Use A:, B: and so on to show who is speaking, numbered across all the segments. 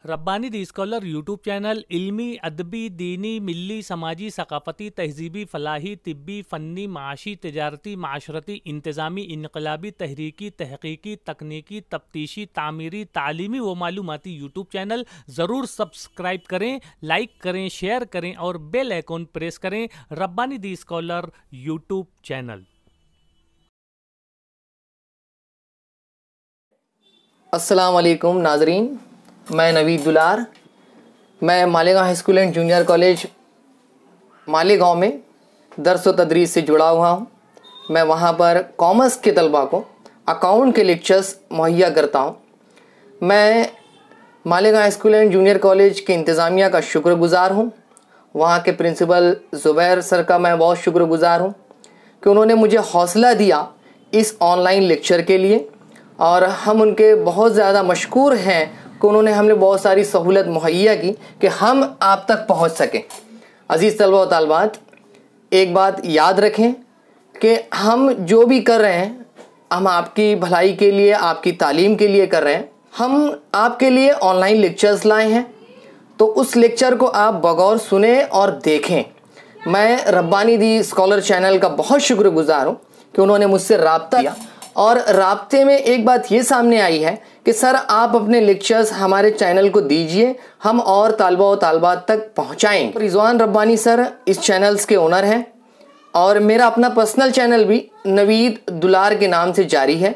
A: रब्बानी दी scholar YouTube channel इल्मी, अदबी, दीनी, मिली, समाजी, सकाफती, तहजीबी, फलाही, तिब्बी, फ़न्नी, माशी, तजारती, माशरती, इंतज़ामी, इनकलाबी, तहरीकी, तहकीकी, तकनीकी, तफ्तीशी, तामीरी, तालीमी व मालूमाती यूट्यूब चैनल ज़रूर सब्सक्राइब करें, लाइक करें, शेयर करें और बेल आइकॉन प्रेस करें। रब्बानी दी स्कॉलर यूट्यूब चैनल।
B: अस्सलाम वालेकुम नाजरीन, मैं नवीद दुलार। मैं Malegaon high school and junior college Malegaon में दर्स व तदरीस से जुड़ा हुआ हूं। मैं वहां पर कॉमर्स के तलबा को अकाउंट के लेक्चर्स मुहैया करता हूं। मैं Malegaon high school and junior college के इंतज़ामिया का शुक्रगुज़ार हूं। वहां के प्रिंसिपल ज़ुबैर सर का मैं बहुत शुक्रगुज़ार हूं कि उन्होंने मुझे हौसला दिया इस ऑनलाइन लेक्चर के लिए, और हम उनके बहुत ज़्यादा मशकूर हैं कि उन्होंने हमें बहुत सारी सहूलत मुहैया की कि हम आप तक पहुंच सकें। अज़ीज़ तलबा व तालिबात, एक बात याद रखें कि हम जो भी कर रहे हैं हम आपकी भलाई के लिए, आपकी तालीम के लिए कर रहे हैं। हम आपके लिए ऑनलाइन लेक्चर्स लाए हैं, तो उस लेक्चर को आप बगौर सुने और देखें। मैं रब्बानी दी स्कॉलर चैनल का बहुत शुक्रगुज़ार हूँ कि उन्होंने मुझसे रब्ता किया, और राब्ते में एक बात ये सामने आई है कि सर आप अपने लेक्चर्स हमारे चैनल को दीजिए, हम और तालबा व तालबात तक पहुँचाएंगे। रिजवान रब्बानी सर इस चैनल्स के ओनर हैं, और मेरा अपना पर्सनल चैनल भी नवीद दुलार के नाम से जारी है।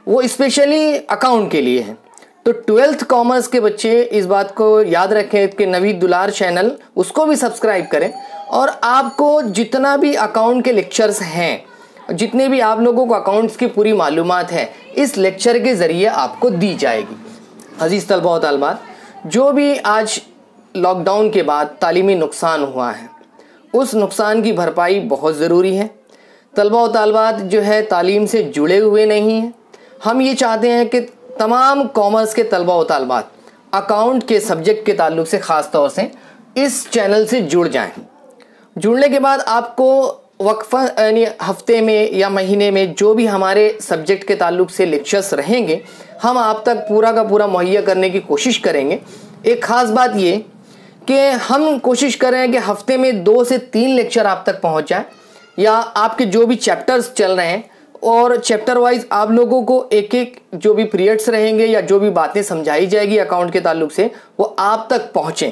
B: वो स्पेशली अकाउंट के लिए है। तो 12th कॉमर्स के बच्चे इस बात को याद रखें कि नवीद दुलार चैनल उसको भी सब्सक्राइब करें, और आपको जितना भी अकाउंट के लेक्चर्स हैं, जितने भी आप लोगों को अकाउंट्स की पूरी मालूमात है, इस लेक्चर के ज़रिए आपको दी जाएगी। अजीज़ तलबा व तालिबात, जो भी आज लॉकडाउन के बाद तालीमी नुकसान हुआ है, उस नुकसान की भरपाई बहुत ज़रूरी है। तलबा व तालिबात जो है तालीम से जुड़े हुए नहीं हैं। हम ये चाहते हैं कि तमाम कॉमर्स के तलबा व तालिबात अकाउंट के सब्जेक्ट के ताल्लुक से ख़ास तौर से इस चैनल से जुड़ जाएं। जुड़ने के बाद आपको वक्फा यानी हफ्ते में या महीने में जो भी हमारे सब्जेक्ट के ताल्लुक से लेक्चर्स रहेंगे, हम आप तक पूरा का पूरा मुहैया करने की कोशिश करेंगे। एक ख़ास बात ये कि हम कोशिश करें कि हफ्ते में 2 से 3 लेक्चर आप तक पहुंच जाए, या आपके जो भी चैप्टर्स चल रहे हैं और चैप्टर वाइज आप लोगों को एक एक जो भी पीरियड्स रहेंगे या जो भी बातें समझाई जाएगी अकाउंट के ताल्लुक से, वो आप तक पहुँचें।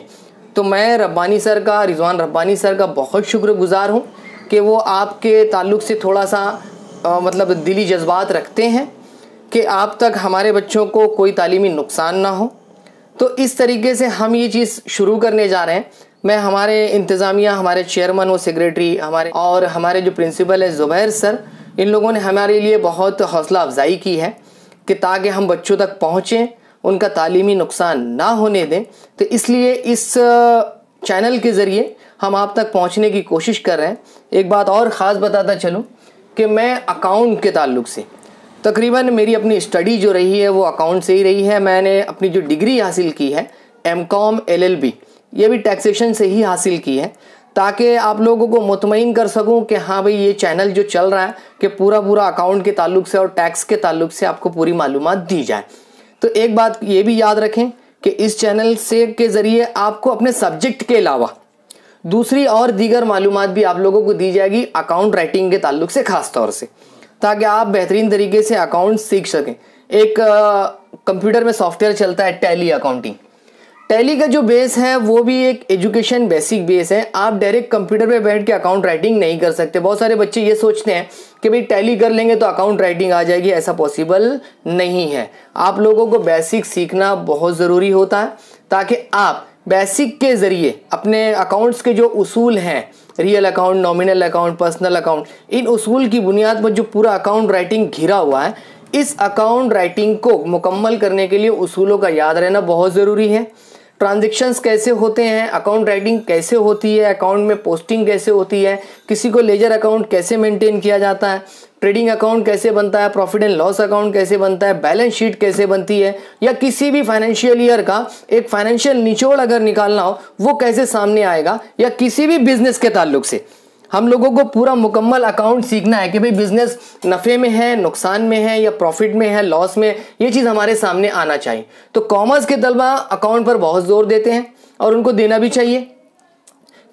B: तो मैं रब्बानी सर का, रिजवान रब्बानी सर का बहुत शुक्रगुज़ार हूँ कि वो आपके ताल्लुक़ से थोड़ा सा मतलब दिली जज्बात रखते हैं कि आप तक हमारे बच्चों को कोई तालीमी नुकसान ना हो। तो इस तरीके से हम ये चीज़ शुरू करने जा रहे हैं। मैं हमारे इंतज़ामिया, हमारे चेयरमैन व सेक्रेटरी, हमारे जो प्रिंसिपल है ज़ुबैर सर, इन लोगों ने हमारे लिए बहुत हौसला अफजाई की है कि ताकि हम बच्चों तक पहुँचें, उनका तालीमी नुकसान ना होने दें। तो इसलिए इस चैनल के ज़रिए हम आप तक पहुंचने की कोशिश कर रहे हैं। एक बात और ख़ास बताता चलूं कि मैं अकाउंट के ताल्लुक से तकरीबन मेरी अपनी स्टडी जो रही है वो अकाउंट से ही रही है। मैंने अपनी जो डिग्री हासिल की है MCOM LLB, ये भी टैक्सेशन से ही हासिल की है, ताकि आप लोगों को मुतमईन कर सकूं कि हाँ भाई ये चैनल जो चल रहा है कि पूरा अकाउंट के ताल्लुक से और टैक्स के ताल्लुक से आपको पूरी मालूमात दी जाए। तो एक बात ये भी याद रखें कि इस चैनल से के ज़रिए आपको अपने सब्जेक्ट के अलावा दूसरी और दीगर मालूमात भी आप लोगों को दी जाएगी अकाउंट राइटिंग के ताल्लुक से ख़ास तौर से, ताकि आप बेहतरीन तरीके से अकाउंट सीख सकें। एक कंप्यूटर में सॉफ्टवेयर चलता है टैली अकाउंटिंग। टैली का जो बेस है वो भी एक एजुकेशन बेसिक बेस है। आप डायरेक्ट कंप्यूटर पे बैठ के अकाउंट राइटिंग नहीं कर सकते। बहुत सारे बच्चे ये सोचते हैं कि भाई टैली कर लेंगे तो अकाउंट राइटिंग आ जाएगी, ऐसा पॉसिबल नहीं है। आप लोगों को बेसिक सीखना बहुत ज़रूरी होता है, ताकि आप बेसिक के ज़रिए अपने अकाउंट्स के जो उसूल हैं, real account, nominal account, personal account, इन उसूल की बुनियाद पर जो पूरा अकाउंट राइटिंग घिरा हुआ है, इस अकाउंट राइटिंग को मुकम्मल करने के लिए उसूलों का याद रहना बहुत ज़रूरी है। ट्रांजैक्शंस कैसे होते हैं, अकाउंट राइटिंग कैसे होती है, अकाउंट में पोस्टिंग कैसे होती है, किसी को लेजर अकाउंट कैसे मेंटेन किया जाता है, ट्रेडिंग अकाउंट कैसे बनता है, प्रॉफिट एंड लॉस अकाउंट कैसे बनता है, बैलेंस शीट कैसे बनती है, या किसी भी फाइनेंशियल ईयर का एक फाइनेंशियल निचोड़ अगर निकालना हो वो कैसे सामने आएगा, या किसी भी बिजनेस के ताल्लुक से हम लोगों को पूरा मुकम्मल अकाउंट सीखना है कि भाई बिजनेस नफ़े में है, नुकसान में है या प्रॉफिट में है, लॉस में, ये चीज़ हमारे सामने आना चाहिए। तो कॉमर्स के तलबा अकाउंट पर बहुत ज़ोर देते हैं और उनको देना भी चाहिए,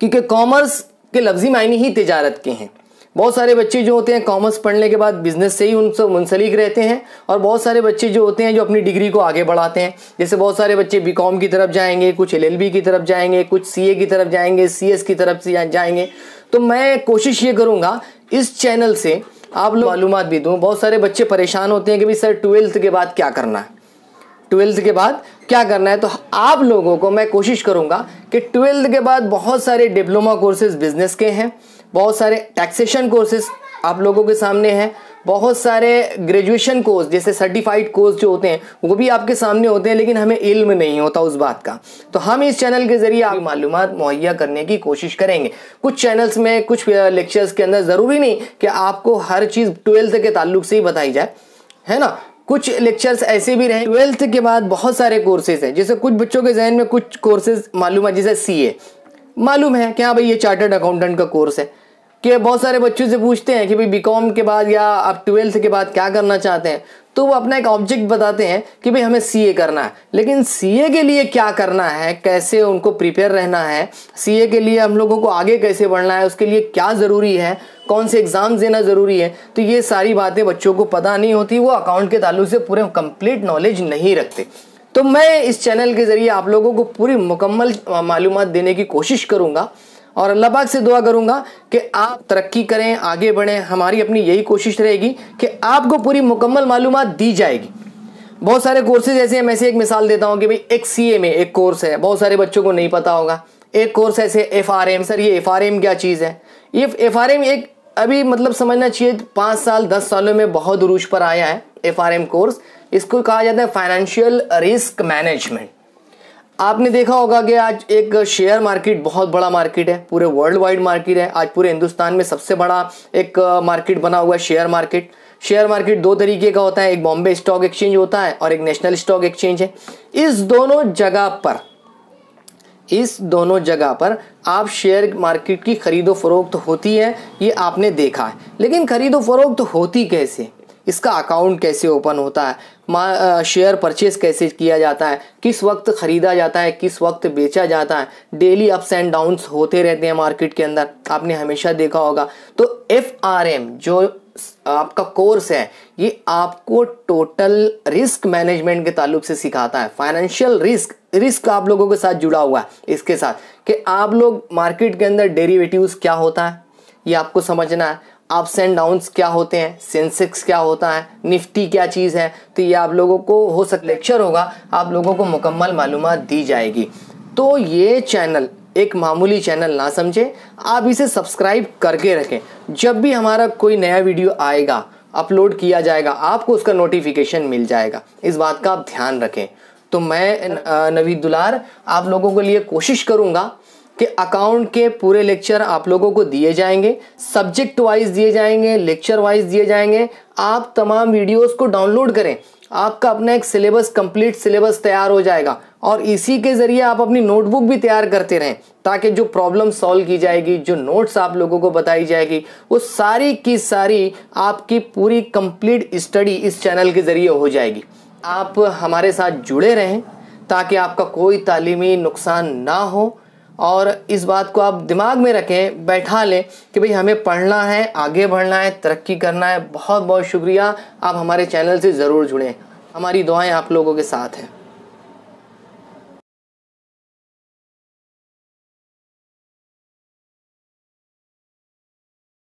B: क्योंकि कॉमर्स के लफ्ज़ी मायने ही तिजारत के हैं। बहुत सारे बच्चे जो होते हैं कॉमर्स पढ़ने के बाद बिजनेस से ही उनसे मुंसलिक रहते हैं, और बहुत सारे बच्चे जो होते हैं जो अपनी डिग्री को आगे बढ़ाते हैं। जैसे बहुत सारे बच्चे बीकॉम की तरफ जाएंगे, कुछ एलएलबी की तरफ जाएंगे, कुछ सीए की तरफ जाएंगे, सीएस की तरफ से जाएंगे। तो मैं कोशिश ये करूँगा इस चैनल से आप लोग मालूमात भी दूँ। बहुत सारे बच्चे परेशान होते हैं कि भाई सर 12th के बाद क्या करना है, 12th के बाद क्या करना है। तो आप लोगों को मैं कोशिश करूंगा कि 12th के बाद बहुत सारे डिप्लोमा कोर्सेज बिजनेस के हैं, बहुत सारे टैक्सेशन कोर्सेज आप लोगों के सामने हैं, बहुत सारे ग्रेजुएशन कोर्स जैसे सर्टिफाइड कोर्स जो होते हैं वो भी आपके सामने होते हैं, लेकिन हमें इल्म नहीं होता उस बात का। तो हम इस चैनल के जरिए आपकी मालूमात मुहैया करने की कोशिश करेंगे। कुछ चैनल्स में, कुछ लेक्चर्स के अंदर ज़रूरी नहीं कि आपको हर चीज़ 12th के ताल्लुक से ही बताई जाए, है ना। कुछ लेक्चर्स ऐसे भी रहे 12th के बाद बहुत सारे कोर्सेज हैं। जैसे कुछ बच्चों के जहन में कुछ कोर्सेज मालूम है, जैसे सीए मालूम है कि हाँ भाई ये चार्टर्ड अकाउंटेंट का कोर्स है, कि बहुत सारे बच्चों से पूछते हैं कि भाई बीकॉम के बाद या आप 12th के बाद क्या करना चाहते हैं, तो वो अपना एक ऑब्जेक्ट बताते हैं कि भाई हमें सीए करना है। लेकिन सीए के लिए क्या करना है, कैसे उनको प्रिपेयर रहना है, सीए के लिए हम लोगों को आगे कैसे बढ़ना है, उसके लिए क्या ज़रूरी है, कौन से एग्ज़ाम्स देना ज़रूरी है, तो ये सारी बातें बच्चों को पता नहीं होती। वो अकाउंट के ताल्लुक से पूरे कंप्लीट नॉलेज नहीं रखते। तो मैं इस चैनल के ज़रिए आप लोगों को पूरी मुकम्मल मालूमात देने की कोशिश करूँगा, और अल्लाह पाक से दुआ करूंगा कि आप तरक्की करें, आगे बढ़ें। हमारी अपनी यही कोशिश रहेगी कि आपको पूरी मुकम्मल मालूमात दी जाएगी। बहुत सारे कोर्सेज ऐसे हैं, मैं से एक मिसाल देता हूं कि भाई एक सीए में एक कोर्स है, बहुत सारे बच्चों को नहीं पता होगा। एक कोर्स ऐसे एफआरएम, सर ये एफआरएम क्या चीज़ है। ये एफआरएम एक अभी मतलब समझना चाहिए 5 साल 10 सालों में बहुत उरूज पर आया है एफआरएम कोर्स। इसको कहा जाता है फाइनेंशियल रिस्क मैनेजमेंट। आपने देखा होगा कि आज एक शेयर मार्केट बहुत बड़ा मार्केट है, पूरे वर्ल्ड वाइड मार्केट है। आज पूरे हिंदुस्तान में सबसे बड़ा एक मार्केट बना हुआ है शेयर मार्केट। शेयर मार्केट 2 तरीके का होता है, एक बॉम्बे स्टॉक एक्सचेंज होता है और एक नेशनल स्टॉक एक्सचेंज है। इस दोनों जगह पर आप शेयर मार्केट की खरीदो फरोख्त होती है, ये आपने देखा है। लेकिन खरीदो फरोख्त होती कैसे, इसका अकाउंट कैसे ओपन होता है, शेयर परचेस कैसे किया जाता है, किस वक्त ख़रीदा जाता है, किस वक्त बेचा जाता है, डेली अप्स एंड डाउन्स होते रहते हैं मार्केट के अंदर, आपने हमेशा देखा होगा। तो एफआरएम जो आपका कोर्स है ये आपको टोटल रिस्क मैनेजमेंट के ताल्लुक से सिखाता है। फाइनेंशियल रिस्क आप लोगों के साथ जुड़ा हुआ है इसके साथ, कि आप लोग मार्केट के अंदर डेरिवेटिव्स क्या होता है ये आपको समझना है, अप्स एंड डाउन्स क्या होते हैं, सेंसेक्स क्या होता है, निफ्टी क्या चीज़ है। तो ये आप लोगों को हो सकता लेक्चर होगा, आप लोगों को मुकम्मल मालूमात दी जाएगी। तो ये चैनल एक मामूली चैनल ना समझे, आप इसे सब्सक्राइब करके रखें। जब भी हमारा कोई नया वीडियो आएगा, अपलोड किया जाएगा, आपको उसका नोटिफिकेशन मिल जाएगा। इस बात का आप ध्यान रखें। तो मैं नवीद दुलार आप लोगों के लिए कोशिश करूँगा कि अकाउंट के पूरे लेक्चर आप लोगों को दिए जाएंगे, सब्जेक्ट वाइज दिए जाएंगे, लेक्चर वाइज दिए जाएंगे। आप तमाम वीडियोस को डाउनलोड करें, आपका अपना एक सिलेबस, कंप्लीट सिलेबस तैयार हो जाएगा, और इसी के ज़रिए आप अपनी नोटबुक भी तैयार करते रहें, ताकि जो प्रॉब्लम सॉल्व की जाएगी, जो नोट्स आप लोगों को बताई जाएगी, वो सारी की सारी आपकी पूरी कंप्लीट स्टडी इस चैनल के ज़रिए हो जाएगी। आप हमारे साथ जुड़े रहें ताकि आपका कोई तालीमी नुकसान ना हो, और इस बात को आप दिमाग में रखें, बैठा लें कि भाई हमें पढ़ना है, आगे बढ़ना है, तरक्की करना है। बहुत बहुत शुक्रिया, आप हमारे चैनल से ज़रूर जुड़ें। हमारी दुआएं आप लोगों के साथ हैं।